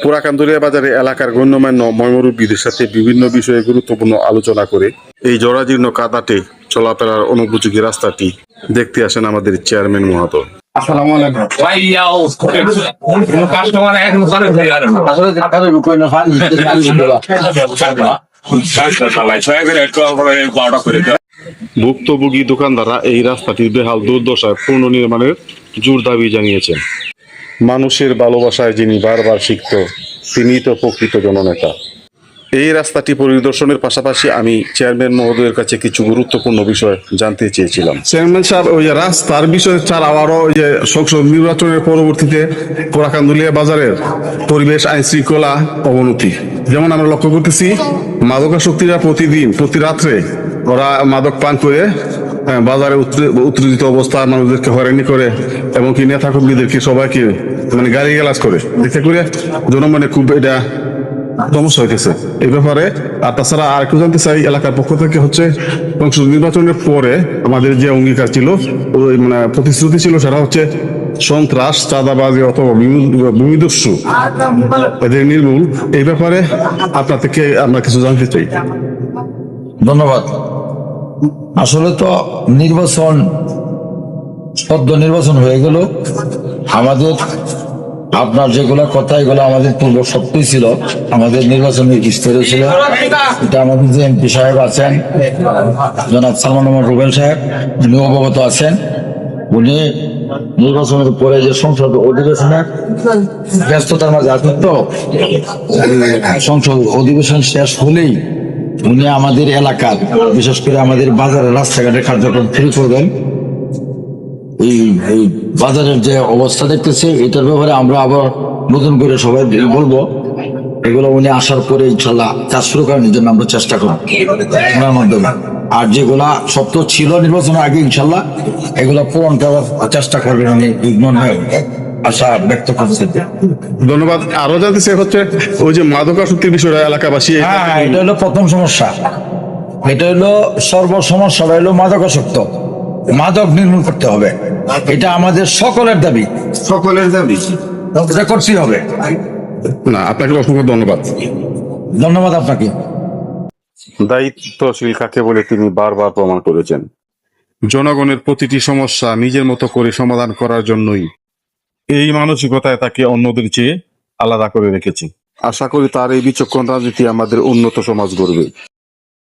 পুরাকান্দুরিয়া বাজারে এলাকার গণ্যমান্য ময়মুরব্বীদের সাথে বিভিন্ন বিষয়ে গুরুত্বপূর্ণ আলোচনা করে এই জরাজীর্ণ কাদাটে চলাফেরার অনুপযোগী রাস্তাটি দেখতে আসেন আমাদের চেয়ারম্যান মহোদয়। আসসালামু আলাইকুম। কাস্টমার এখন করে আসলে ঢাকার কই না ফান ভুক্তভোগী দোকানদাররা এই রাস্তাটির বেহাল দুর্দশায় পুনর্নির্মাণের জোর দাবি জানিয়েছেন। মানুষের ভালোবাসায় যিনি বারবার সিক্ত তিনিই তো প্রকৃত জননেতা। এই রাস্তাটি পরিদর্শনের পাশাপাশি আমি চেয়ারম্যান মহোদয়ের কাছে কিছু গুরুত্বপূর্ণ বিষয় জানতে চেয়েছিলাম। চেয়ারম্যান সাহেব, ওই যে রাস্তার বিষয়ে আবারও ওই যে সংসদ নির্বাচনের পরবর্তীতে পুরাকান্দুলিয়া বাজারের পরিবেশ আইন শৃঙ্খলা অবনতি, যেমন আমরা লক্ষ্য করতেছি মাদকাসক্তিরা প্রতিদিন প্রতি রাত্রে ওরা মাদক পান করে বাজারে উত্তেজিত অবস্থা মানুষদেরকে হয়রানি করে এবং কি নেতা কর্মীদেরকে সবাইকে মানে গালিগালাজ করে, এতে করে জনমনে খুব এটা সমস্যা হইতেছে এই ব্যাপারে। আর তাছাড়া আর একটু জানতে চাই, এলাকার পক্ষ থেকে হচ্ছে সংসদ নির্বাচনের পরে আমাদের যে অঙ্গীকার ছিল, ওই মানে প্রতিশ্রুতি ছিল, সেটা হচ্ছে সন্ত্রাস, চাঁদাবাজি অথবা ভূমিদস্যু এদের নির্মূল। এই ব্যাপারে আপনার থেকে আমরা কিছু জানতে চাই। ধন্যবাদ। আসলে তো নির্বাচন সদ্য নির্বাচন হয়ে গেল, আমাদের আপনার যেগুলো কথা এগুলো আমাদের পূর্ব সত্যই ছিল, আমাদের নির্বাচনের স্তরে ছিল। এটা আমাদের যে এমপি সাহেব আছেন জনাব সালমান রুবেল সাহেব, উনি অবগত আছেন। উনি নির্বাচনের পরে যে সংসদ অধিবেশনে ব্যস্ততার মাঝে আছেন, তো সংসদ অধিবেশন শেষ হলেই উনি আমাদের এলাকার বিশেষ করে আমাদের বাজারের রাস্তাঘাটের কার্যক্রম শুরু করবেন। এই বাজারের যে অবস্থা দেখতেছে এটার ব্যাপারে আমরা আবার নতুন করে সবাই বলবো। এগুলো উনি আসার পরে ইনশাল্লাহ কাজ শুরু করার জন্য আমরা চেষ্টা করবো ওনার মাধ্যমে। আর যেগুলা সত্য ছিল নির্বাচনের আগে ইনশাল্লাহ এগুলা পূরণ করার চেষ্টা করবেন উনি, মনে হয় আশা ব্যক্ত করছে। ধন্যবাদ। আরো জানতে চাই হচ্ছে ওই যে মাদকাসক্তির বিষয়টা এলাকাবাসী, হ্যাঁ, এটা হলো প্রথম সমস্যা। এটা হলো সর্বসমস্যাটা হলো মাদকাসক্ত, মাদক নির্মূল করতে হবে। এটা আমাদের সকলের দাবি, সকলের দাবি, এটা করতেই হবে। না, আপনাকে অসংখ্য ধন্যবাদ। ধন্যবাদ আপনাকে। দায়িত্বশীল কাকে বলে তিনি বারবার প্রমাণ করেছেন। জনগণের প্রতিটি সমস্যা নিজের মতো করে সমাধান করার জন্যই এই মানসিকতায় তাকে অন্যদের চেয়ে আলাদা করে রেখেছে। আশা করি তার এই বিচক্ষণ রাজনীতি আমাদের উন্নত সমাজ গড়বে।